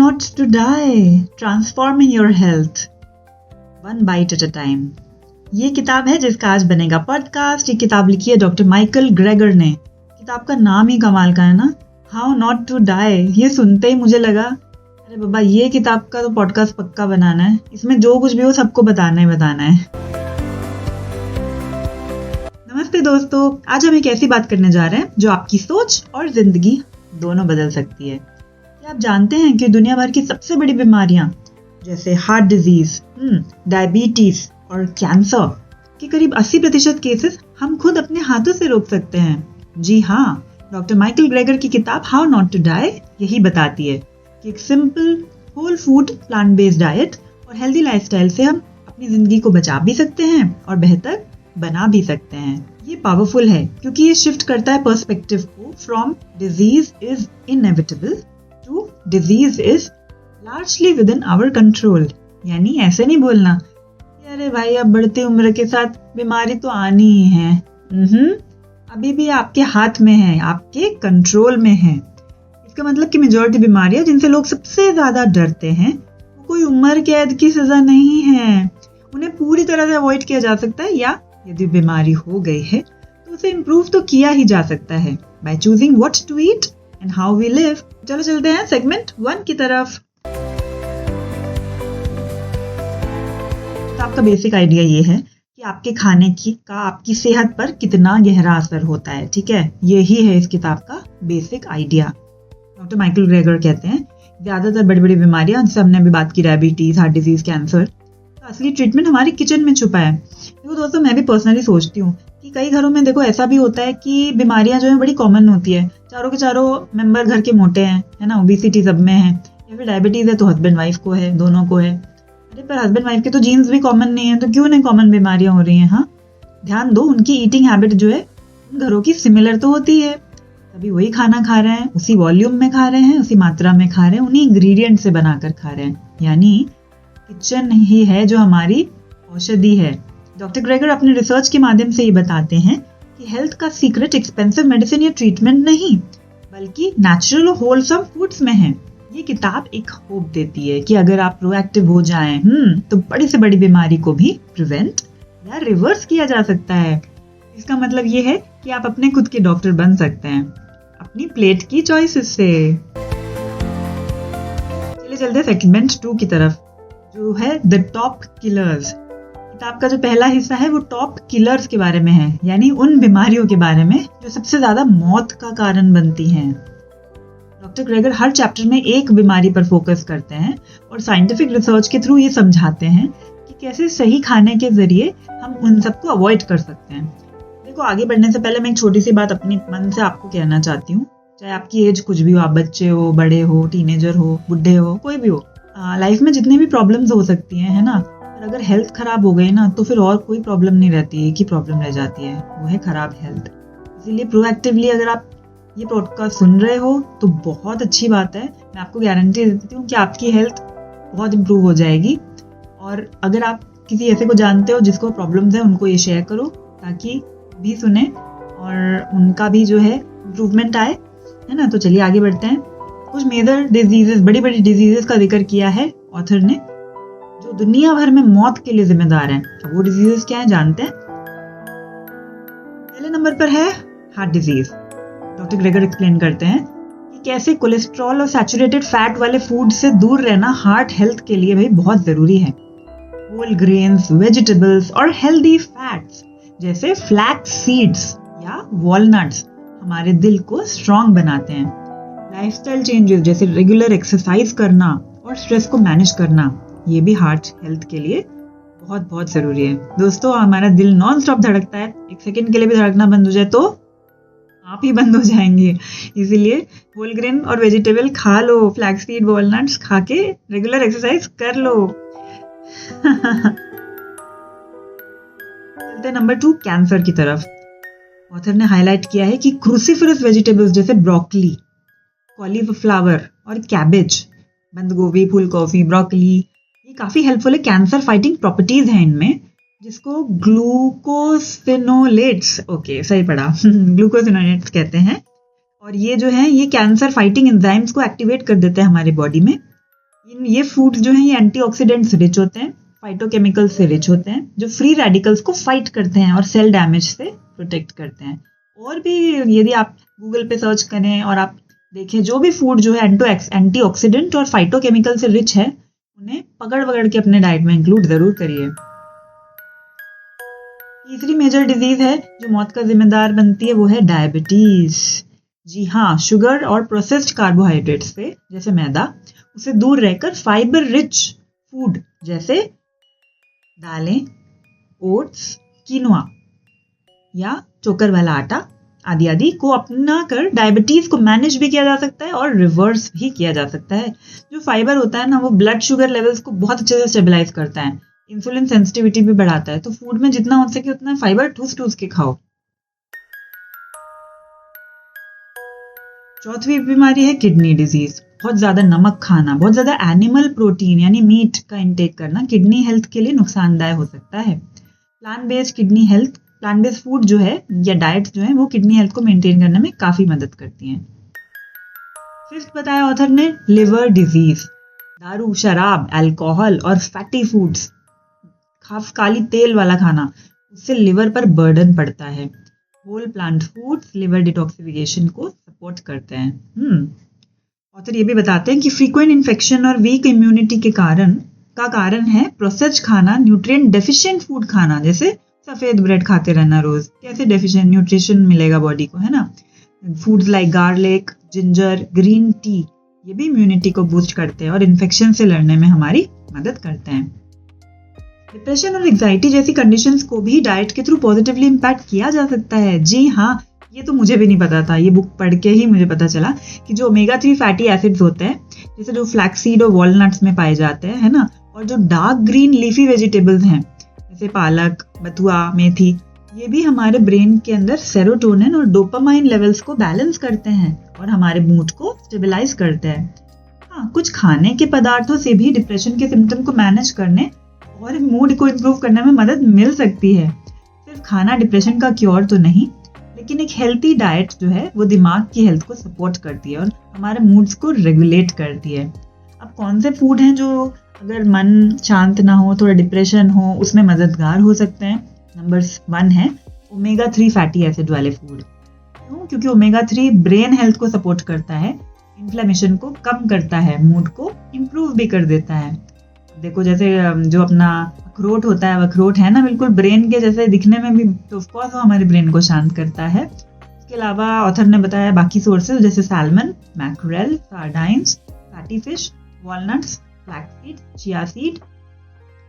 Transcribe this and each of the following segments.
Not to Die, Transforming Your Health, One Bite at a Time। ये किताब है जिसका आज बनेगा पॉडकास्ट। ये किताब लिखी है डॉक्टर माइकल ग्रेगर ने। किताब का नाम ही कमाल का है ना, हाउ नॉट टू डाई। ये सुनते ही मुझे लगा अरे बाबा ये किताब का तो पॉडकास्ट पक्का बनाना है, इसमें जो कुछ भी हो सबको बताना है। नमस्ते दोस्तों, आज हम एक ऐसी बात करने जा रहे हैं जो आपकी सोच और जिंदगी दोनों बदल सकती है। क्या आप जानते हैं कि दुनिया भर की सबसे बड़ी बीमारियां जैसे हार्ट डिजीज, डायबिटीज और कैंसर के करीब 80% केसेस हम खुद अपने हाथों से रोक सकते हैं। जी हाँ, डॉक्टर माइकल ग्रेगर की किताब हाउ नॉट टू डाई यही बताती है कि एक simple whole food plant based diet और हेल्दी लाइफस्टाइल से हम अपनी जिंदगी को बचा भी सकते हैं और बेहतर बना भी सकते हैं। ये पावरफुल है क्योंकि ये शिफ्ट करता है पर्सपेक्टिव को from disease is inevitable to disease is largely within our control. यानी ऐसे नहीं बोलना कि अरे भाई अब बढ़ती उम्र के साथ बीमारी तो आनी ही है। अभी भी आपके हाथ में है, आपके कंट्रोल में है। इसका मतलब कि मेजॉरिटी बीमारियां जिनसे लोग सबसे ज्यादा डरते हैं वो कोई उम्र कैद की सजा नहीं है। उन्हें पूरी तरह से अवॉइड किया जा सकता है, या यदि बीमारी हो गई है तो उसे इम्प्रूव तो किया ही जा सकता है by choosing what to eat and how we live. चलो चलते हैं सेगमेंट 1 की तरफ। तो आपका बेसिक आइडिया ये है कि आपके खाने का आपकी सेहत पर कितना गहरा असर होता है। ठीक है, यही है इस किताब का basic idea. Doctor Michael Gregor कहते हैं ज्यादातर बड़ी बड़ी बीमारियां, जैसे हमने अभी बात की डायबिटीज, हार्ट डिजीज, कैंसर, तो असली ट्रीटमेंट हमारे किचन में छुपा है। देखो दोस्तों, मैं भी पर्सनली सोचती हूँ कि कई घरों में देखो ऐसा भी होता है कि बीमारियां जो है बड़ी कॉमन होती है। चारों के चारों मेंबर घर के मोटे हैं, है ना, ओबेसिटी सब में है, या फिर डायबिटीज है तो हस्बैंड वाइफ को है, दोनों को है। अरे पर हस्बैंड वाइफ के तो जीन्स भी कॉमन नहीं है, तो क्यों नहीं कॉमन बीमारियां हो रही हैं। हाँ, ध्यान दो, उनकी ईटिंग हैबिट जो है उन घरों की सिमिलर तो होती है। तभी वही खाना खा रहे हैं, उसी वॉल्यूम में खा रहे हैं, उसी मात्रा में खा रहे हैं, उन्हीं इंग्रेडिएंट से बनाकर खा रहे हैं। यानी किचन ही है जो हमारी औषधि है। डॉक्टर ग्रेगर अपने रिसर्च के माध्यम से ये बताते हैं कि हेल्थ का सीक्रेट एक्सपेंसिव मेडिसिन या ट्रीटमेंट नहीं, बल्कि नेचुरल और होलसम फूड्स में है। ये किताब एक होप देती है कि अगर आप प्रोएक्टिव हो जाएं तो बड़ी से बड़ी बीमारी को भी प्रिवेंट या रिवर्स किया जा सकता है। इसका मतलब ये है कि आप अपने खुद के डॉक्टर बन सकते हैं अपनी प्लेट की चॉइसेस से। चलिए चलते सेगमेंट 2 की तरफ, जो है द टॉप किलर्स। किताब का जो पहला हिस्सा है वो टॉप किलर्स के बारे में है, यानी उन बीमारियों के बारे में जो सबसे ज्यादा मौत का कारण बनती हैं। डॉक्टर ग्रेगर हर चैप्टर में एक बीमारी पर फोकस करते हैं और साइंटिफिक रिसर्च के थ्रू ये समझाते हैं कि कैसे सही खाने के जरिए हम उन सबको अवॉइड कर सकते हैं। देखो, आगे बढ़ने से पहले मैं एक छोटी सी बात अपने मन से आपको कहना चाहती हूँ। चाहे आपकी एज कुछ भी हो, आप बच्चे हो, बड़े हो, टीनेजर हो, बुढ़े हो, कोई भी हो, लाइफ में जितनी भी प्रॉब्लम्स हो सकती हैं, है ना, और अगर हेल्थ खराब हो गई ना तो फिर और कोई प्रॉब्लम नहीं रहती, एक ही प्रॉब्लम रह जाती है, वो है खराब हेल्थ। इसीलिए प्रोएक्टिवली अगर आप ये पॉडकास्ट सुन रहे हो तो बहुत अच्छी बात है। मैं आपको गारंटी देती हूँ कि आपकी हेल्थ बहुत इंप्रूव हो जाएगी। और अगर आप किसी ऐसे को जानते हो जिसको प्रॉब्लम्स है, उनको ये शेयर करो ताकि भी सुने और उनका भी जो है इम्प्रूवमेंट आए, है ना। तो चलिए आगे बढ़ते हैं। कुछ मेजर डिजीजेस, बड़ी बड़ी डिजीजेस का जिक्र किया है ऑथर ने जो दुनिया भर में मौत के लिए जिम्मेदार हैं। अब वो डिजीजेस क्या हैं जानते हैं। पहले नंबर पर है heart disease. Doctor Gregor explain करते हैं कि कैसे कोलेस्ट्रॉल और सैचुरेटेड फैट वाले फूड से दूर रहना हार्ट हेल्थ के लिए भाई बहुत जरूरी है। होल ग्रेन्स, वेजिटेबल्स और हेल्दी फैट्स जैसे फ्लैक्स सीड्स या वॉलनट्स हमारे दिल को स्ट्रॉन्ग बनाते हैं। लाइफस्टाइल चेंजेस जैसे रेगुलर एक्सरसाइज करना और स्ट्रेस को मैनेज करना, ये भी हार्ट हेल्थ के लिए बहुत बहुत जरूरी है। दोस्तों, हमारा दिल नॉन स्टॉप धड़कता है, एक सेकंड के लिए भी धड़कना बंद हो जाए तो आप ही बंद हो जाएंगे। इसीलिए होल ग्रेन और वेजिटेबल खा लो, फ्लैक्स सीड, वॉलनट्स खा के रेगुलर एक्सरसाइज कर लो। चलते नंबर 2 कैंसर की तरफ। ऑथर ने हाईलाइट किया है कि क्रूसीफरस वेजिटेबल्स जैसे ब्रोकली, कॉलीफ्लावर और कैबेज, बंद गोभी, फूल गोभी, ब्रोकली, ये काफी हेल्पफुल है। कैंसर फाइटिंग प्रॉपर्टीज हैं इनमें, जिसको ग्लूकोसिनोलेट्स, ओके सही पढ़ा, ग्लूकोसिनोलेट्स कहते हैं। और ये जो है ये कैंसर फाइटिंग एंजाइम्स को एक्टिवेट कर देते हैं हमारे बॉडी में, ये फूड्स जो हैं ये एंटीऑक्सीडेंट्स रिच होते हैं, फाइटोकेमिकल्स से रिच होते हैं, जो फ्री रेडिकल्स को फाइट करते हैं और सेल डैमेज से प्रोटेक्ट करते हैं। और भी यदि आप गूगल पे सर्च करें और आप देखें, जो भी फूड जो है एंटीऑक्सीडेंट और फाइटोकेमिकल से रिच है, उन्हें पकड़ के अपने डाइट में इंक्लूड जरूर करिए। तीसरी मेजर डिजीज है जो मौत का जिम्मेदार बनती है, वो है डायबिटीज। जी हाँ, शुगर और प्रोसेस्ड कार्बोहाइड्रेट से, जैसे मैदा, उसे दूर रहकर फाइबर रिच फूड जैसे दालें, ओट्स, कीनोआ या चोकर वाला आटा आदि आदि को अपना कर डायबिटीज को मैनेज भी किया जा सकता है और रिवर्स भी किया जा सकता है। जो फाइबर होता है ना, वो ब्लड शुगर लेवल्स को बहुत अच्छे से स्टेबलाइज करता है, इंसुलिन सेंसिटिविटी भी बढ़ाता है। तो फूड में जितना हो सके उतना फाइबर ठूस के खाओ। चौथी बीमारी है किडनी डिजीज। बहुत ज्यादा नमक खाना, बहुत ज्यादा एनिमल प्रोटीन यानी मीट का इंटेक करना किडनी हेल्थ के लिए नुकसानदायक हो सकता है। प्लांट बेस्ड फूड जो है या डाइट जो है वो किडनी हेल्थ को मेंटेन करने में काफी मदद करती हैं। फिफ्थ बताया ऑथर ने, लिवर डिजीज। दारू, शराब, अल्कोहल और फैटी फूड्स, खास काली तेल वाला खाना, उससे लिवर पर बर्डन पड़ता है। Whole plant foods liver detoxification को सपोर्ट करते हैं। ऑथर ये भी बताते हैं कि फ्रीक्वेंट इन्फेक्शन और वीक इम्यूनिटी के कारण है प्रोसेस्ड खाना, न्यूट्रिएंट डेफिशिएंट फूड खाना, जैसे सफेद ब्रेड खाते रहना रोज, कैसे डेफिशिएंट न्यूट्रिशन मिलेगा बॉडी को, है ना। Foods like garlic, ginger, green tea, ये भी इम्यूनिटी को बूस्ट करते हैं और इन्फेक्शन से लड़ने में हमारी मदद करते हैं। डिप्रेशन और एंजाइटी जैसी कंडीशंस को भी डाइट के थ्रू पॉजिटिवली इम्पैक्ट किया जा सकता है। जी हाँ, ये तो मुझे भी नहीं पता था, ये बुक पढ़ के ही मुझे पता चला कि जो ओमेगा 3 फैटी एसिड्स होते हैं, जैसे जो फ्लैक्सीड और वॉलनट्स में पाए जाते हैं, है ना, और जो डार्क ग्रीन लीफी वेजिटेबल्स हैं जैसे पालक, बथुआ, मेथी, ये भी हमारे ब्रेन के अंदर सेरोटोनिन और डोपामाइन लेवल्स को बैलेंस करते हैं और हमारे मूड को स्टेबलाइज करते हैं। हाँ, कुछ खाने के पदार्थों से भी डिप्रेशन के सिम्टम को मैनेज करने और मूड को इम्प्रूव करने में मदद मिल सकती है। सिर्फ खाना डिप्रेशन का क्योर तो नहीं, लेकिन एक हेल्थी डाइट जो है वो दिमाग की हेल्थ को सपोर्ट करती है और हमारे मूड्स को रेगुलेट करती है। अब कौन से फूड हैं जो अगर मन शांत ना हो, थोड़ा डिप्रेशन हो, उसमें मददगार हो सकते हैं? नंबर 1 है ओमेगा 3 फैटी एसिड वाले फूड। क्यों? क्योंकि ओमेगा 3 ब्रेन हेल्थ को सपोर्ट करता है, इन्फ्लेमेशन को कम करता है, मूड को इम्प्रूव भी कर देता है। देखो, जैसे जो अपना अखरोट होता है, अखरोट है ना, बिल्कुल ब्रेन के जैसे दिखने में भी, तो ऑफकोर्स वो हमारे ब्रेन को शांत करता है। इसके अलावा ऑथर ने बताया बाकी सोर्सेज जैसे salmon, mackerel, sardines, fatty fish, walnuts, flaxseed, chia seed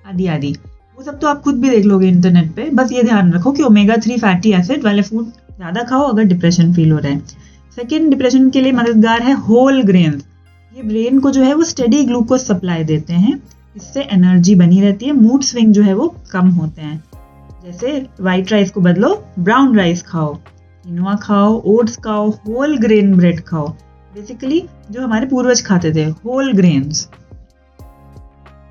आदि आदि, वो सब तो आप खुद भी देख लोगे इंटरनेट पे। बस ये ध्यान रखो कि ओमेगा 3 फैटी एसिड वाले फूड ज्यादा खाओ अगर डिप्रेशन फील हो रहा है। सेकेंड, डिप्रेशन के लिए मददगार है होल ग्रेन्स। ये ब्रेन को जो है वो स्टेडी ग्लूकोज सप्लाई देते हैं, इससे एनर्जी बनी रहती है, मूड स्विंग जो है वो कम होते हैं। जैसे व्हाइट राइस को बदलो ब्राउन राइस खाओ, कीनोआ खाओ, ओट्स खाओ, होल ग्रेन ब्रेड खाओ, बेसिकली जो हमारे पूर्वज खाते थे, होल ग्रेन्स।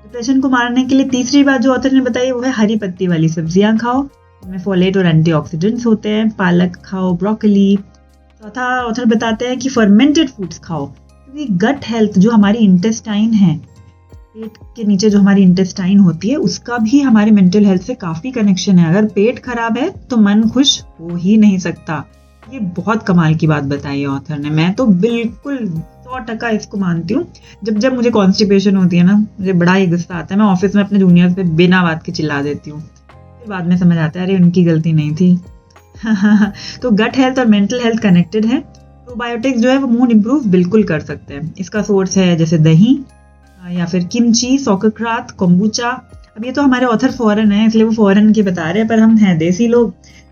डिप्रेशन को मारने के लिए तीसरी बात जो ऑथर ने बताई वो है हरी पत्ती वाली सब्जियां खाओ, इनमें फोलेट और एंटीऑक्सीडेंट्स होते हैं। पालक खाओ, ब्रोकली। चौथा ऑथर बताते हैं कि फर्मेंटेड फूड्स खाओ, क्योंकि गट हेल्थ जो हमारी इंटेस्टाइन है, पेट के नीचे जो हमारी इंटेस्टाइन होती है, उसका भी हमारे मेंटल हेल्थ से काफी कनेक्शन है। अगर पेट खराब है तो मन खुश हो ही नहीं सकता। ये बहुत कमाल की बात बताई है ऑथर ने, मैं तो बिल्कुल 100% इसको मानती हूँ। जब मुझे कॉन्स्टिपेशन होती है ना, मुझे बड़ा ही गुस्सा आता है, मैं ऑफिस में अपने जूनियर्स पे बिना बात के चिल्ला देती हूँ, फिर बाद में समझ आता है अरे उनकी गलती नहीं थी। तो गट हेल्थ और मेंटल हेल्थ कनेक्टेड है। प्रोबायोटिक्स जो है वो मूड इंप्रूव बिल्कुल कर सकते हैं। इसका सोर्स है जैसे दही या फिर किमची, सौकरक्रात, कोम्बुचा। अब ये तो हमारे ऑथर फॉरेन है इसलिए वो फॉरेन के बता रहे हैं, पर हम हैं देसी लोग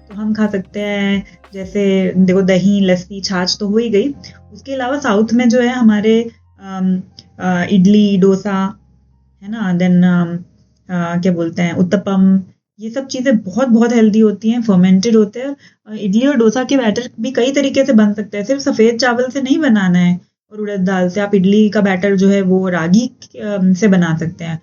तो हम खा सकते हैं। जैसे देखो, दही, लस्सी, छाछ तो हो ही गई। उसके अलावा साउथ में जो है हमारे इडली, डोसा, है ना, देन क्या बोलते हैं, उत्तपम, ये सब चीज़ें बहुत बहुत हेल्दी होती हैं, फर्मेंटेड होते हैं। इडली और डोसा के बैटर भी कई तरीके से बन सकते हैं, सिर्फ सफ़ेद चावल से नहीं बनाना है और उड़द दाल से। आप इडली का बैटर जो है वो रागी से बना सकते हैं,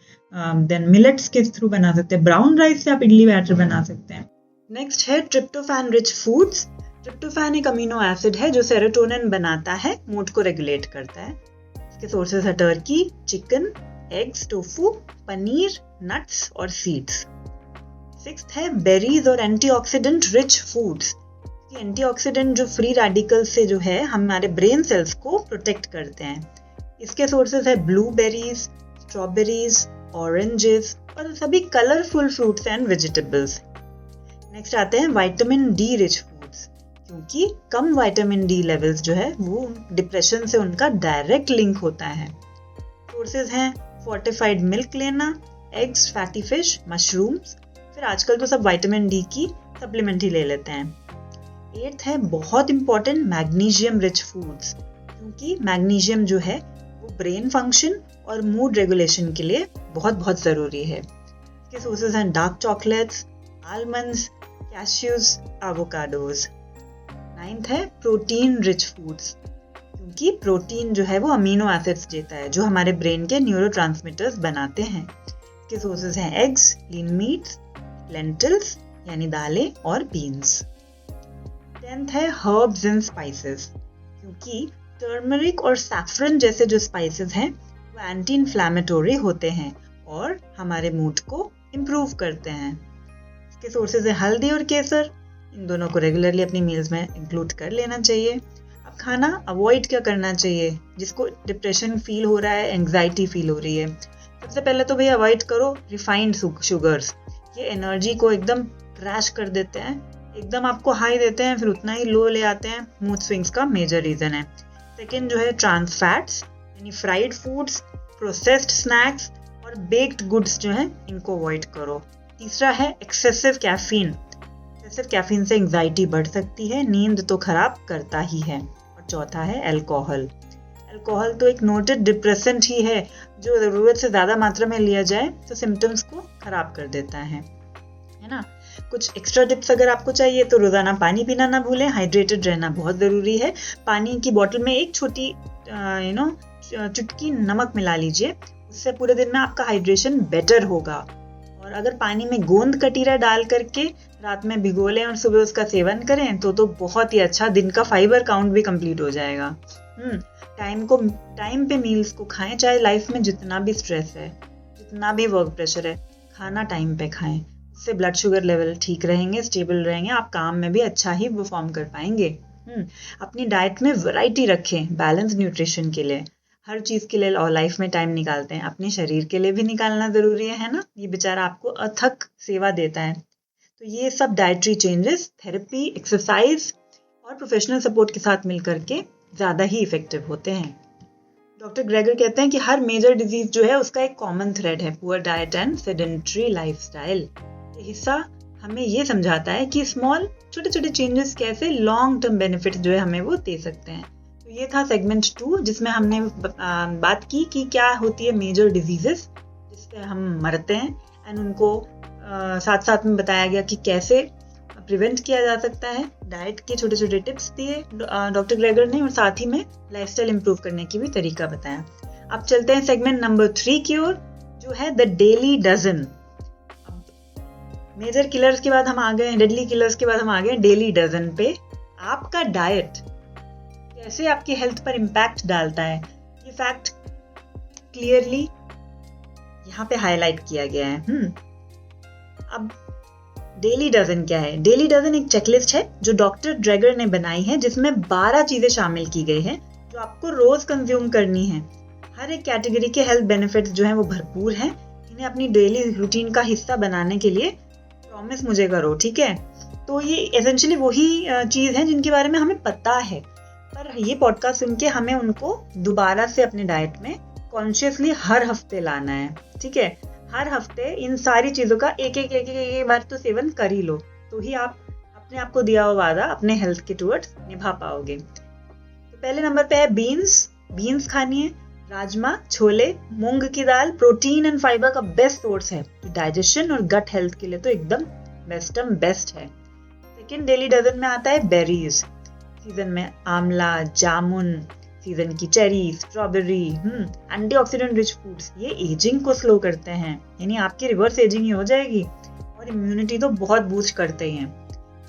देन मिलेट्स के थ्रू बना सकते हैं, ब्राउन राइस से आप इडली बैटर बना सकते हैं। नेक्स्ट है ट्रिप्टोफैन रिच फूड्स। ट्रिप्टोफैन एक अमीनो एसिड है जो सेरोटोनिन बनाता है, मूड को रेगुलेट करता है। इसके सोर्सेज है Turkey, chicken, eggs, tofu, paneer, nuts और सीड्स। 6th है बेरीज और एंटीऑक्सीडेंट रिच फूड्स। एंटीऑक्सीडेंट जो फ्री रेडिकल से जो है हमारे ब्रेन सेल्स को प्रोटेक्ट करते हैं। इसके सोर्सेज है ब्लूबेरीज, स्ट्रॉबेरीज, ऑरेंजेस और सभी colourful fruits and vegetables. Next आते हैं विटामिन डी रिच फूड्स, क्योंकि कम विटामिन डी लेवल्स जो है वो डिप्रेशन से उनका डायरेक्ट लिंक होता है। सोर्सेज हैं फोर्टिफाइड मिल्क लेना, एग्स, फैटी फिश, मशरूम्स, फिर आजकल तो सब विटामिन डी की सप्लीमेंट ही ले लेते हैं। 8th है बहुत इंपॉर्टेंट मैग्नीशियम रिच फूड्स, क्योंकि मैग्नीशियम जो है वो ब्रेन फंक्शन और मूड रेगुलेशन के लिए बहुत बहुत ज़रूरी है। इसके सोर्सेज हैं dark chocolates, almonds, cashews, avocados. 9th है प्रोटीन रिच फूड्स, क्योंकि प्रोटीन जो है वो अमीनो एसिड्स देता है जो हमारे ब्रेन के न्यूरोट्रांसमीटर्स बनाते हैं। इसके सोर्सेज हैं एग्स, लीन मीट्स, लेंटिल्स यानी दालें और बीन्स। 10th है हर्ब्स एंड स्पाइसेस, क्योंकि टर्मरिक और सैफरन जैसे जो स्पाइसेस हैं वो एंटी इन्फ्लेमेटोरी होते हैं और हमारे मूड को इम्प्रूव करते हैं। इसके सोर्सेज है हल्दी और केसर, इन दोनों को रेगुलरली अपनी मील्स में इंक्लूड कर लेना चाहिए। अब खाना अवॉइड क्या करना चाहिए जिसको डिप्रेशन फील हो रहा है, एंग्जाइटी फील हो रही है? सबसे पहले तो भैया अवॉइड करो रिफाइंड शुगर्स, ये एनर्जी को एकदम क्रैश कर देते हैं, एकदम आपको हाई देते हैं फिर उतना ही लो ले आते हैं, मूड स्विंग्स का मेजर रीजन है। सेकेंड जो है ट्रांस फैट्स यानी फ्राइड फूड्स, प्रोसेस्ड स्नैक्स और बेक्ड गुड्स जो हैं इनको अवॉइड करो। तीसरा है एक्सेसिव कैफीन। एक्सेसिव कैफीन से एंग्जाइटी बढ़ सकती है, नींद तो खराब करता ही है। और चौथा है अल्कोहल। अल्कोहल तो एक नोटेड डिप्रेसेंट ही है जो ज़रूरत से ज़्यादा मात्रा में लिया जाए तो सिम्टम्स को खराब कर देता है ना। कुछ एक्स्ट्रा टिप्स अगर आपको चाहिए तो रोज़ाना पानी पीना ना भूलें, हाइड्रेटेड रहना बहुत ज़रूरी है। पानी की बोतल में एक छोटी चुटकी नमक मिला लीजिए, उससे पूरे दिन में आपका हाइड्रेशन बेटर होगा। और अगर पानी में गोंद कटीरा डाल करके रात में भिगो लें और सुबह उसका सेवन करें तो बहुत ही अच्छा, दिन का फाइबर काउंट भी कंप्लीट हो जाएगा। टाइम पे मील्स को खाएं, चाहे लाइफ में जितना भी स्ट्रेस है, जितना भी वर्क प्रेशर है, खाना टाइम पे खाएं, उससे ब्लड शुगर लेवल ठीक रहेंगे, स्टेबल रहेंगे, आप काम में भी अच्छा ही परफॉर्म कर पाएंगे। अपनी डाइट में वैरायटी रखें, बैलेंस न्यूट्रिशन के लिए, हर चीज़ के लिए और लाइफ में टाइम निकालते हैं, अपने शरीर के लिए भी निकालना ज़रूरी है ना, ये बेचारा आपको अथक सेवा देता है। तो ये सब डाइटरी चेंजेस थेरेपी, एक्सरसाइज और प्रोफेशनल सपोर्ट के साथ मिलकर के ज़्यादा ही इफेक्टिव होते हैं। डॉक्टर ग्रेगर कहते हैं कि हर मेजर डिजीज जो है उसका एक कॉमन थ्रेड है, poor diet and sedentary lifestyle. ये हिस्सा हमें ये समझाता है कि स्मॉल छोटे छोटे चेंजेस कैसे लॉन्ग टर्म बेनिफिट जो है हमें वो दे सकते हैं। तो ये था सेगमेंट 2 जिसमें हमने बात की कि क्या होती है मेजर डिजीजेस जिससे हम मरते हैं, एंड उनको साथ साथ में बताया गया कि कैसे प्रिवेंट किया जा सकता है। डाइट के छोटे छोटे टिप्स दिए डॉक्टर ग्रेगर ने और साथ ही में लाइफस्टाइल इंप्रूव करने की भी तरीका बताया। अब चलते हैं सेगमेंट नंबर 3 की ओर, जो है the daily dozen. Major killers के बाद हम आ गए, डेडली किलर्स के बाद हम आ गए डेली डजन पे। आपका डाइट कैसे आपकी हेल्थ पर इम्पैक्ट डालता है, ये फैक्ट क्लियरली यहाँ पे हाईलाइट किया गया है। अब डेली डजन क्या है? डेली डजन एक चेकलिस्ट है जो डॉक्टर ड्रेगर ने बनाई है, जिसमें 12 चीजें शामिल की गई हैं जो आपको रोज कंज्यूम करनी है। हर एक कैटेगरी के हेल्थ बेनिफिट्स जो हैं वो भरपूर हैं। इन्हें अपनी डेली रूटीन का हिस्सा बनाने के लिए प्रॉमिस मुझे करो, ठीक है? तो ये एसेंशियली वही चीज़ है जिनके बारे में हमें पता है, पर ये पॉडकास्ट सुन के हमें उनको दोबारा से अपने डाइट में कॉन्शियसली हर हफ्ते लाना है, ठीक है? हर हफ्ते इन सारी चीज़ों का एक बार तो सेवन कर ही लो, तो ही आप अपने आप को दिया हुआ वादा अपने हेल्थ के टुवर्ड्स निभा पाओगे। तो पहले नंबर पे है बीन्स खानी है। राजमा, छोले, मूंग की दाल प्रोटीन एंड फाइबर का बेस्ट सोर्स है, डाइजेशन और गट हेल्थ के लिए तो एकदम बेस्ट है। सेकेंड डेली डजन में आता है बेरीज। सीजन में आंवला, जामुन, सीजन की cherry, strawberry, antioxidant rich foods, ये एजिंग को स्लो करते हैं, यानी आपकी रिवर्स एजिंग ही हो जाएगी, और इम्यूनिटी तो बहुत बूस्ट करते हैं।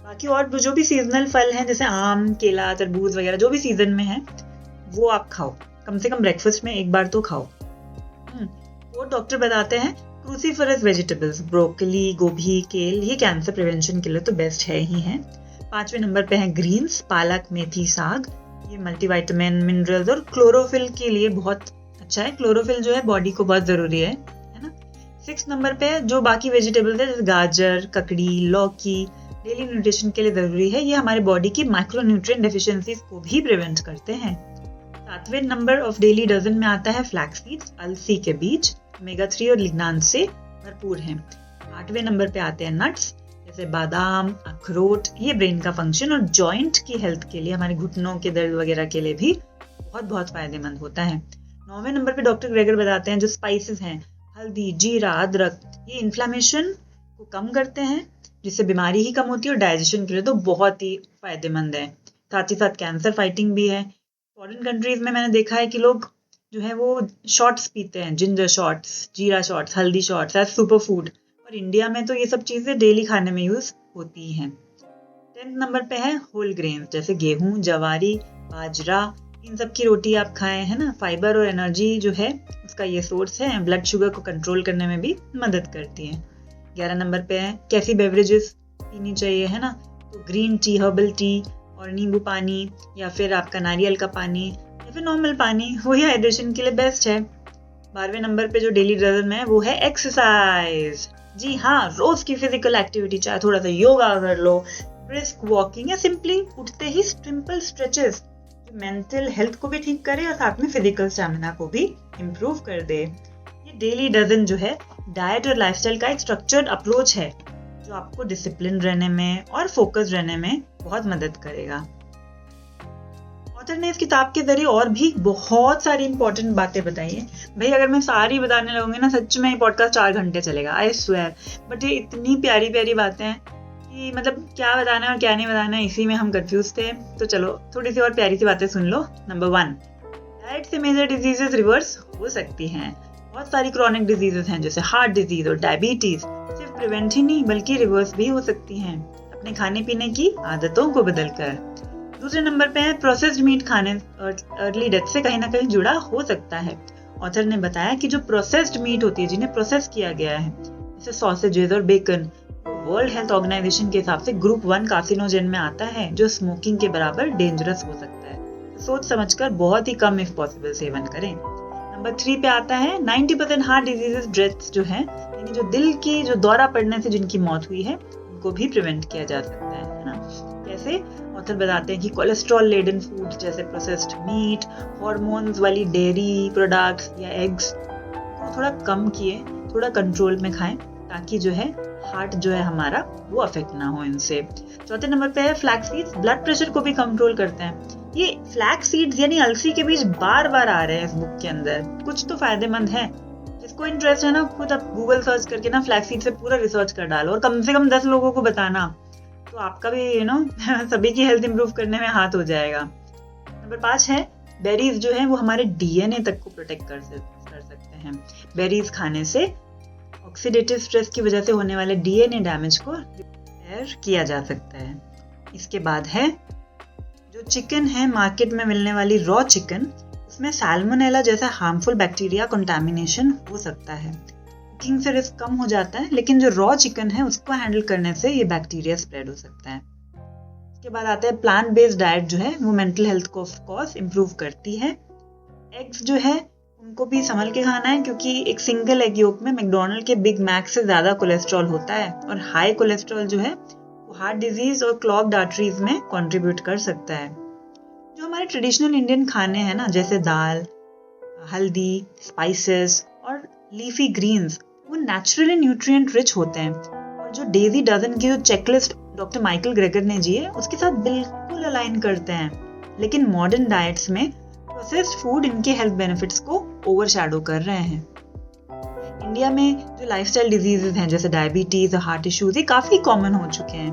बाकी और जो भी सीजनल फल हैं जैसे आम, केला, तरबूज वगैरह जो भी सीजन में है वो आप खाओ, कम से कम ब्रेकफास्ट में एक बार तो खाओ। वो डॉक्टर बताते हैं क्रूसीफरस वेजिटेबल्स, ब्रोकली, गोभी, केल, ये कैंसर प्रिवेंशन के लिए तो बेस्ट है ही है। 5वें नंबर पे है ग्रीन्स, पालक, मेथी, साग, ये मल्टीविटामिन, मिनरल्स और क्लोरोफिल के लिए बहुत अच्छा है। क्लोरोफिल जो है बॉडी को बहुत जरूरी है ना। 6 नंबर पे जो बाकी वेजिटेबल्स है जैसे गाजर, ककड़ी, लौकी, डेली न्यूट्रिशन के लिए जरूरी है। ये हमारे बॉडी की माइक्रोन्यूट्रिएंट डेफिशिएंसीज को भी प्रिवेंट करते हैं। 7वें नंबर ऑफ डेली डजन में आता है फ्लैक्स सीड्स, अलसी के बीज, ओमेगा 3 और लिग्नान से भरपूर हैं। 8वें नंबर पे आते हैं नट्स जैसे बादाम, अखरोट, ये ब्रेन का फंक्शन और जॉइंट की हेल्थ के लिए, हमारे घुटनों के दर्द वगैरह के लिए भी बहुत बहुत फायदेमंद होता है। 9वें नंबर पे डॉक्टर ग्रेगर बताते हैं जो स्पाइसेस हैं, हल्दी, जीरा, अदरक, ये इन्फ्लेमेशन को कम करते हैं जिससे बीमारी ही कम होती है और डाइजेशन के लिए तो बहुत ही फायदेमंद है। साथ ही साथ कैंसर फाइटिंग भी है। फॉरेन कंट्रीज में मैंने देखा है कि लोग जो है वो शॉट्स पीते हैं, जिंजर शॉट्स, जीरा शॉट्स, हल्दी शॉट्स एज सुपर फूड, और इंडिया में तो ये सब चीजें डेली खाने में यूज होती हैं। 10th नंबर पे है होल ग्रेन्स जैसे गेहूं, जवारी, बाजरा, इन सब की रोटी आप खाएं, है ना। फाइबर और एनर्जी जो है उसका ये सोर्स है, ब्लड शुगर को कंट्रोल करने में भी मदद करती है। 11 नंबर पे है कैसी बेवरेजेस पीनी चाहिए, है ना, तो ग्रीन टी, हर्बल टी और नींबू पानी या फिर आपका नारियल का पानी या फिर नॉर्मल पानी, वही हाइड्रेशन के लिए बेस्ट है। 12वें नंबर पे जो डेली डजन में है वो है एक्सरसाइज। जी हाँ, रोज की फिजिकल एक्टिविटी, चाहे थोड़ा सा योगा कर लो, ब्रिस्क वॉकिंग या सिंपली उठते ही सिंपल स्ट्रेचेस, जो मेंटल हेल्थ को भी ठीक करे और साथ में फिजिकल स्टैमिना को भी इम्प्रूव कर दे। ये डेली डजन जो है डाइट और लाइफस्टाइल का एक स्ट्रक्चर्ड अप्रोच है जो आपको डिसिप्लिन रहने में और फोकस रहने में बहुत मदद करेगा। ऑथर ने इस किताब के जरिए और भी बहुत सारी इंपॉर्टेंट बातें बताई है। भाई अगर मैं सारी बताने लगूंगी ना, सच में ये पॉडकास्ट 4 घंटे चलेगा, आई स्वेयर। बट ये इतनी प्यारी प्यारी बातें हैं कि मतलब क्या बताना है और क्या नहीं बताना है, इसी में हम कंफ्यूज थे। तो चलो थोड़ी सी और प्यारी सी बातें सुन लो। नंबर 1, डाइट से मेजर डिजीजेस रिवर्स हो सकती हैं। बहुत सारी क्रॉनिक डिजीजेस हैं जैसे हार्ट डिजीज और डायबिटीज, सिर्फ प्रिवेंट ही नहीं बल्कि रिवर्स भी हो सकती हैं अपने खाने पीने की आदतों को बदलकर। दूसरे नंबर पे है प्रोसेस्ड मीट खाने अर्ली डेथ से कहीं ना कहीं जुड़ा हो सकता है। ऑथर ने बताया कि जो प्रोसेस्ड मीट होती है, जिन्हें प्रोसेस किया गया है, जैसे सॉसेजेस और बेकन, वर्ल्ड हेल्थ ऑर्गेनाइजेशन के हिसाब से ग्रुप 1 कार्सिनोजेन में आता है जो स्मोकिंग के बराबर डेंजरस हो सकता है। तो सोच समझकर बहुत ही कम इफ पॉसिबल सेवन करें। नंबर 3 पे आता है 90% हार्ट डिजीजेस डेथ्स जो है, यानी जो दिल की जो दौरा पड़ने से जिनकी मौत हुई है उनको भी प्रिवेंट किया जा सकता है ना। कैसे? ऑथर बताते हैं कि कोलेस्ट्रॉल लेडन फूड जैसे प्रोसेस्ड मीट, हार्मोन्स वाली डेयरी प्रोडक्ट्स या एग्स को थोड़ा कम किए, थोड़ा कंट्रोल में खाएं ताकि जो है हार्ट जो है हमारा वो अफेक्ट ना हो इनसे। चौथे नंबर पे है फ्लैक्स सीड्स, ब्लड प्रेशर को भी कंट्रोल करते हैं। ये फ्लैक्स सीड्स यानी अलसी के बीज बार बार आ रहे हैं इस बुक के अंदर, कुछ तो फायदेमंद है। जिसको इंटरेस्ट है ना, खुद आप गूगल सर्च करके ना फ्लैक्स सीड से पूरा रिसर्च कर डालो और कम से कम 10 लोगों को बताना, तो आपका भी सभी की हेल्थ इंप्रूव करने में हाथ हो जाएगा। नंबर 5 है बेरीज जो है वो हमारे डीएनए तक को प्रोटेक्ट कर सकते हैं। बेरीज खाने से ऑक्सीडेटिव स्ट्रेस की वजह से होने वाले डीएनए डैमेज को रिपेयर किया जा सकता है। इसके बाद है जो चिकन है, मार्केट में मिलने वाली रॉ चिकन, उसमें सैल्मोनेला जैसा हार्मफुल बैक्टीरिया कंटामिनेशन हो सकता है। कुकिंग से रिस्क कम हो जाता है, लेकिन जो रॉ चिकन है उसको हैंडल करने से ये बैक्टीरिया स्प्रेड हो सकता है। इसके बाद आता है प्लांट बेस्ड डाइट जो है वो मेंटल हेल्थ को ऑफ कोर्स इम्प्रूव करती है। एग्स जो है उनको भी संभल के खाना है क्योंकि एक सिंगल एग योक में मैकडॉनल्ड के बिग मैक से ज्यादा कोलेस्ट्रॉल होता है और हाई कोलेस्ट्रॉल जो है वो हार्ट डिजीज और क्लॉग्ड आर्टरीज में कंट्रीब्यूट कर सकता है। जो हमारे ट्रेडिशनल इंडियन खाने हैं ना, जैसे दाल, हल्दी, स्पाइसेस और लीफी ग्रीन्स, वो नेचुरली न्यूट्रिएंट रिच होते हैं और जो डेजी डजन की जो चेकलिस्ट डॉक्टर माइकल ग्रेगर ने दी है उसके साथ बिल्कुल अलाइन करते हैं। लेकिन मॉडर्न डाइट्स में प्रोसेस्ड फूड इनके हेल्थ बेनिफिट्स को ओवरशैडो कर रहे हैं। इंडिया में जो लाइफस्टाइल डिजीजेस हैं जैसे डायबिटीज और हार्ट इश्यूज, ये काफी कॉमन हो चुके हैं।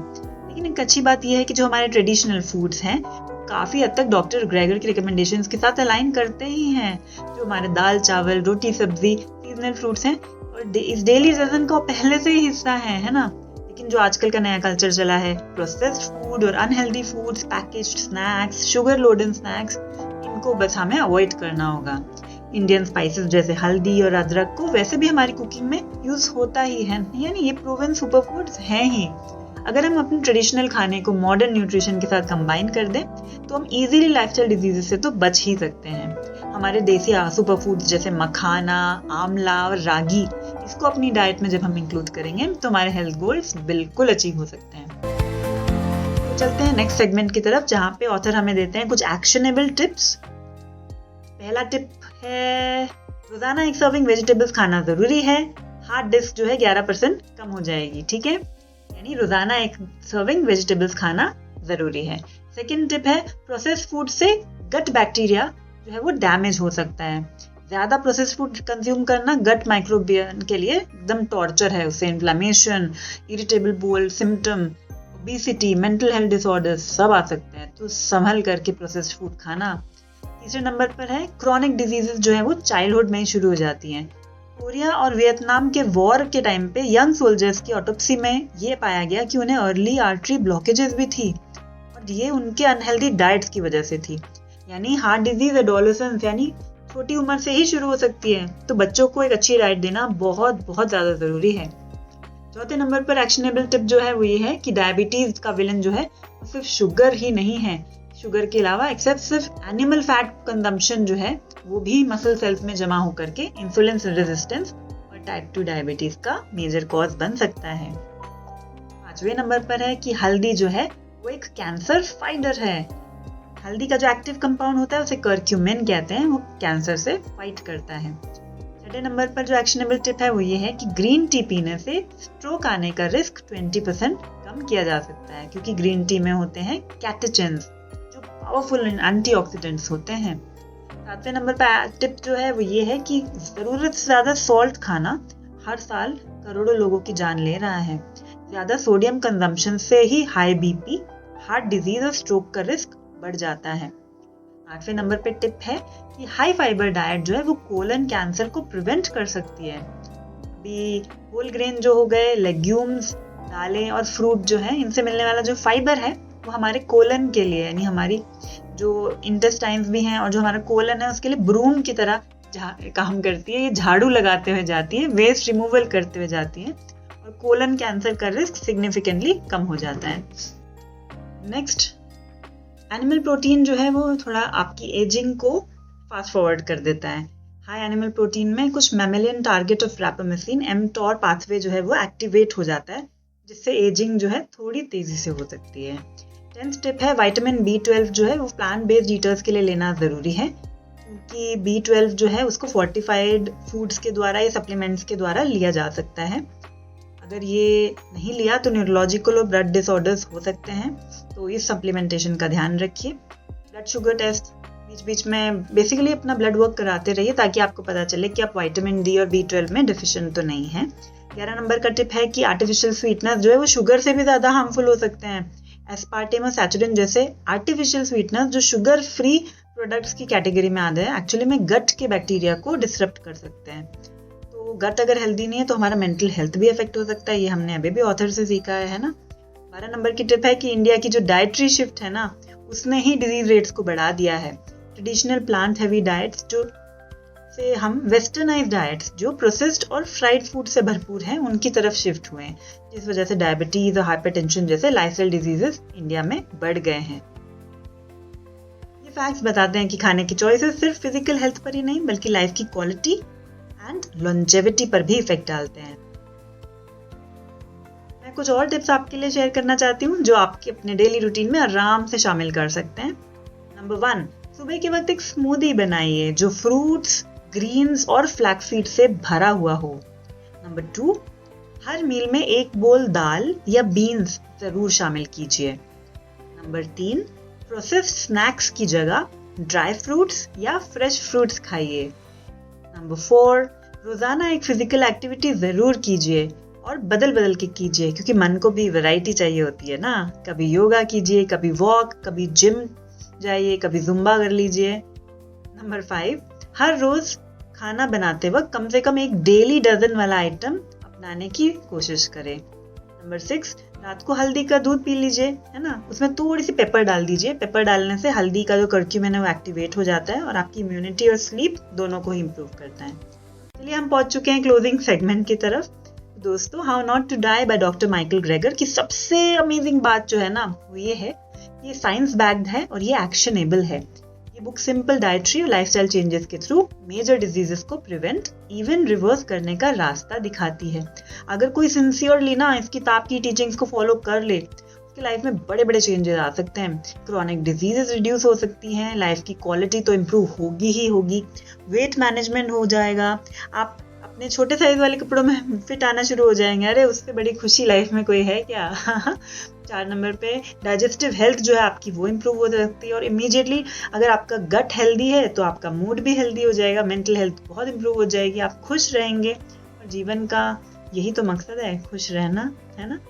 लेकिन एक अच्छी बात यह है कि जो हमारे ट्रेडिशनल फूड्स हैं काफी हद तक डॉक्टर ग्रेगर की रिकमेंडेशंस के साथ अलाइन करते ही हैं। जो हमारे दाल, चावल, रोटी, सब्जी, सीजनल फ्रूट्स हैं और इस डेली रजन का पहले से ही हिस्सा है ना। लेकिन जो आजकल का नया कल्चर चला है, प्रोसेस्ड फूड और unhealthy foods, packaged snacks, sugar loaded snacks, को बस हमें अवॉइड करना होगा। इंडियन स्पाइसेस जैसे हल्दी और अदरक को वैसे भी हमारी कुकिंग में यूज होता ही है, यानी ये प्रूवन सुपरफूड्स हैं ही। अगर हम अपने ट्रेडिशनल खाने को मॉडर्न न्यूट्रिशन के साथ कंबाइन कर दें तो हम इजीली लाइफस्टाइल डिजीजेस से तो बच ही सकते हैं। हमारे देसी सुपरफूड्स जैसे मखाना, आंवला और रागी, इसको अपनी डाइट में जब हम इंक्लूड करेंगे तो हमारे हेल्थ गोल्स बिल्कुल अचीव हो सकते हैं। तो चलते हैं नेक्स्ट सेगमेंट की तरफ, जहाँ पे ऑथर हमें देते हैं कुछ एक्शनेबल टिप्स। पहला टिप है रोजाना एक सर्विंग वेजिटेबल्स खाना जरूरी है। हार्ड डिस्क जो है 11% कम हो जाएगी, ठीक है, यानी रोजाना एक सर्विंग वेजिटेबल्स खाना जरूरी है। सेकेंड टिप है प्रोसेस्ड फूड से गट बैक्टीरिया जो है वो डैमेज हो सकता है। ज्यादा प्रोसेस्ड फूड कंज्यूम करना गट माइक्रोबियम के लिए एकदम टॉर्चर है। उससे इन्फ्लेमेशन, इरिटेबल बोल symptom, obesity, mental health disorders सब आ सकते हैं, तो संभल करके प्रोसेस्ड फूड खाना। तीसरे नंबर पर है क्रॉनिक डिजीजेस जो है वो चाइल्डहुड में ही शुरू हो जाती हैं। कोरिया और वियतनाम के वॉर के टाइम पे यंग सोल्जर्स की ऑटोप्सी में ये पाया गया कि उन्हें अर्ली आर्टरी ब्लॉकेजेस भी थी, और ये उनके अनहेल्दी डाइट्स की वजह से थी। यानी हार्ट डिजीज एडोलेसेंस यानी छोटी उम्र से ही शुरू हो सकती है, तो बच्चों को एक अच्छी डाइट देना बहुत बहुत ज्यादा जरूरी है। चौथे नंबर पर एक्शनेबल टिप जो है वो ये है कि डायबिटीज का विलन जो है वो सिर्फ शुगर ही नहीं है। शुगर के अलावा एक्सेसिव एनिमल फैट कंजम्पशन जो है वो भी मसल सेल्स में जमा होकर के इंसुलिन रेजिस्टेंस और टाइप 2 डायबिटीज का मेजर कॉज बन सकता है। पांचवें नंबर पर है कि हल्दी जो है वो एक कैंसर फाइटर है। हल्दी का जो एक्टिव कंपाउंड होता है उसे कर्क्यूमिन कहते हैं, वो कैंसर से फाइट करता है। छठे नंबर पर जो एक्शनेबल टिप है वो ये है कि ग्रीन टी पीने से स्ट्रोक आने का रिस्क 20% कम किया जा सकता है, क्योंकि ग्रीन टी में होते हैं कैटेचिन्स जो पावरफुल एंटीऑक्सीडेंट्स होते हैं। सातवें नंबर पर टिप जो है वो ये है कि जरूरत से ज्यादा सॉल्ट खाना हर साल करोड़ों लोगों की जान ले रहा है। ज्यादा सोडियम कंजम्पशन से ही हाई बीपी, हार्ट डिजीज और स्ट्रोक का रिस्क बढ़ जाता है। आठवें नंबर पे टिप है कि हाई फाइबर डाइट जो है वो कोलन कैंसर को प्रिवेंट कर सकती है। अभी होल ग्रेन जो हो गए, लेग्यूम्स, दालें और फ्रूट जो है, इनसे मिलने वाला जो फाइबर है वो हमारे कोलन के लिए, यानी हमारी जो इंटेस्टाइन्स भी हैं और जो हमारा कोलन है उसके लिए ब्रूम की तरह काम करती है। ये झाड़ू लगाते हुए जाती है, वेस्ट रिमूवल करते हुए जाती है, और कोलन कैंसर का रिस्क सिग्निफिकेंटली कम हो जाता है। नेक्स्ट, एनिमल प्रोटीन जो है वो थोड़ा आपकी एजिंग को फास्ट फॉरवर्ड कर देता है। हाई एनिमल प्रोटीन में कुछ mammalian target of rapamycin mTOR pathway जो है वो एक्टिवेट हो जाता है, जिससे एजिंग जो है थोड़ी तेजी से हो सकती है। 10th टिप है विटामिन B12 जो है वो प्लांट बेस्ड ईटर्स के लिए लेना जरूरी है, क्योंकि B12 जो है उसको फोर्टिफाइड फूड्स के द्वारा या सप्लीमेंट्स के द्वारा लिया जा सकता है। अगर ये नहीं लिया तो न्यूरोलॉजिकल और ब्लड डिसऑर्डर्स हो सकते हैं, तो इस सप्लीमेंटेशन का ध्यान रखिए। ब्लड शुगर टेस्ट बीच बीच में बेसिकली अपना ब्लड वर्क कराते रहिए, ताकि आपको पता चले कि आप विटामिन D और B12 में डिफिशिएंट तो नहीं है। 11 नंबर का टिप है कि आर्टिफिशियल स्वीटनर जो है वो शुगर से भी ज्यादा हार्मफुल हो सकते हैं। एस्पार्टेम और सैचुरिन जैसे आर्टिफिशियल स्वीटनर जो शुगर फ्री प्रोडक्ट्स की कैटेगरी में आते हैं, एक्चुअली में गट के बैक्टीरिया को डिसरप्ट कर सकते हैं। तो गट अगर हेल्दी नहीं है तो हमारा मेंटल हेल्थ भी अफेक्ट हो सकता है, ये हमने अभी भी ऑथर से सीखा है ना। 12 नंबर की टिप है कि इंडिया की जो डाइटरी शिफ्ट है ना, उसने ही डिजीज रेट्स को बढ़ा दिया है। ट्रेडिशनल प्लांट हैवी डाइट्स जो से हम वेस्टर्नाइज डाइट्स जो प्रोसेस्ड और फ्राइड फूड से भरपूर हैं उनकी तरफ शिफ्ट हुए हैं, जिस वजह से डायबिटीज और हाइपरटेंशन जैसे लाइफस्टाइल डिजीजेस इंडिया में बढ़ गए हैं। ये फैक्ट्स बताते हैं कि खाने की चॉइसेस सिर्फ फिजिकल हेल्थ पर ही नहीं बल्कि लाइफ की क्वालिटी एंड लॉन्जेविटी पर भी इफेक्ट डालते हैं। मैं कुछ और टिप्स आपके लिए शेयर करना चाहती हूँ जो आपके अपने डेली रूटीन में आराम से शामिल कर सकते हैं। नंबर 1, सुबह के वक्त एक स्मूदी बनाइए जो फ्रूट्स, ग्रीन्स और फ्लैक्स सीड से भरा हुआ हो। नंबर 2, हर मील में एक बोल दाल या बीन्स जरूर शामिल कीजिए। नंबर 3, प्रोसेस्ड स्नैक्स की जगह ड्राई फ्रूट्स या फ्रेश फ्रूट्स खाइए। नंबर 4, रोजाना एक फिजिकल एक्टिविटी जरूर कीजिए और बदल बदल के कीजिए, क्योंकि मन को भी वैरायटी चाहिए होती है ना। कभी योगा कीजिए, कभी वॉक, कभी जिम जाइए, कभी जुम्बा कर लीजिए। नंबर 5, हर रोज खाना बनाते वक्त कम से कम एक डेली डजन वाला आइटम अपनाने की कोशिश करें। नंबर 6, रात को हल्दी का दूध पी लीजिए, है ना, उसमें थोड़ी सी पेपर डाल दीजिए। पेपर डालने से हल्दी का जो कर्क्यूमिन है वो एक्टिवेट हो जाता है और आपकी इम्यूनिटी और स्लीप दोनों को ही इम्प्रूव करता है। चलिए हम पहुंच चुके हैं क्लोजिंग सेगमेंट की तरफ। दोस्तों, how not to die by doctor Michael Greger की सबसे अमेजिंग बात जो है ना वो ये है, ये साइंस बैक्ड है और ये एक्शनेबल है। ये बुक सिंपल डाइटरी और लाइफस्टाइल चेंजेस के थ्रू मेजर डिजीजेस को प्रिवेंट इवन रिवर्स करने का रास्ता दिखाती है। अगर कोई सिंसियरली ना इस किताब की टीचिंग्स को फॉलो कर ले, उसकी लाइफ में बड़े बड़े चेंजेस आ सकते हैं। क्रोनिक डिजीजेस रिड्यूस हो सकती हैं, लाइफ की क्वालिटी तो इम्प्रूव होगी ही होगी, वेट मैनेजमेंट हो जाएगा, आप अपने छोटे साइज वाले कपड़ों में फिट आना शुरू हो जाएंगे। अरे उससे बड़ी खुशी लाइफ में कोई है क्या? 4 नंबर पे डाइजेस्टिव हेल्थ जो है आपकी वो इम्प्रूव हो सकती है और इमीडिएटली अगर आपका गट हेल्दी है तो आपका मूड भी हेल्दी हो जाएगा, मेंटल हेल्थ बहुत इम्प्रूव हो जाएगी, आप खुश रहेंगे। और जीवन का यही तो मकसद है, खुश रहना, है ना।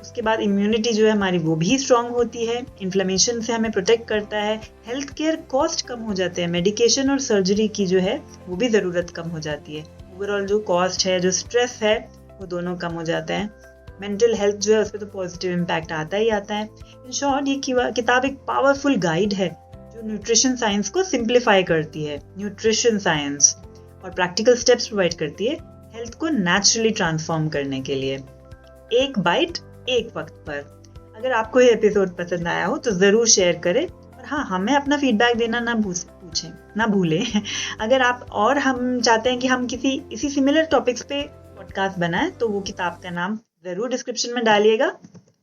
उसके बाद इम्यूनिटी जो है हमारी वो भी स्ट्रांग होती है, इन्फ्लेमेशन से हमें प्रोटेक्ट करता है, हेल्थ केयर कॉस्ट कम हो जाते हैं, मेडिकेशन और सर्जरी की जो है वो भी ज़रूरत कम हो जाती है। ओवरऑल जो कॉस्ट है, जो स्ट्रेस है, वो दोनों कम हो जाता है। मेंटल हेल्थ जो है उस पर तो पॉजिटिव इम्पैक्ट आता ही आता है। इन शॉर्ट ये किताब एक पावरफुल गाइड है जो न्यूट्रिशन साइंस को सिंप्लीफाई करती है, न्यूट्रिशन साइंस, और प्रैक्टिकल स्टेप्स प्रोवाइड करती है हेल्थ को नेचुरली ट्रांसफॉर्म करने के लिए। एक बाइट एक वक्त पर। अगर आपको ये एपिसोड पसंद आया हो तो ज़रूर शेयर करें और हाँ, हमें अपना फीडबैक देना ना भूलें। अगर आप और हम चाहते हैं कि हम किसी इसी सिमिलर टॉपिक्स पे पॉडकास्ट बनाएं तो वो किताब का नाम ज़रूर डिस्क्रिप्शन में डालिएगा।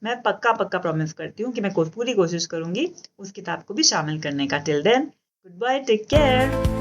मैं पक्का प्रॉमिस करती हूँ कि मैं पूरी कोशिश करूँगी उस किताब को भी शामिल करने का। Till then, goodbye, take care.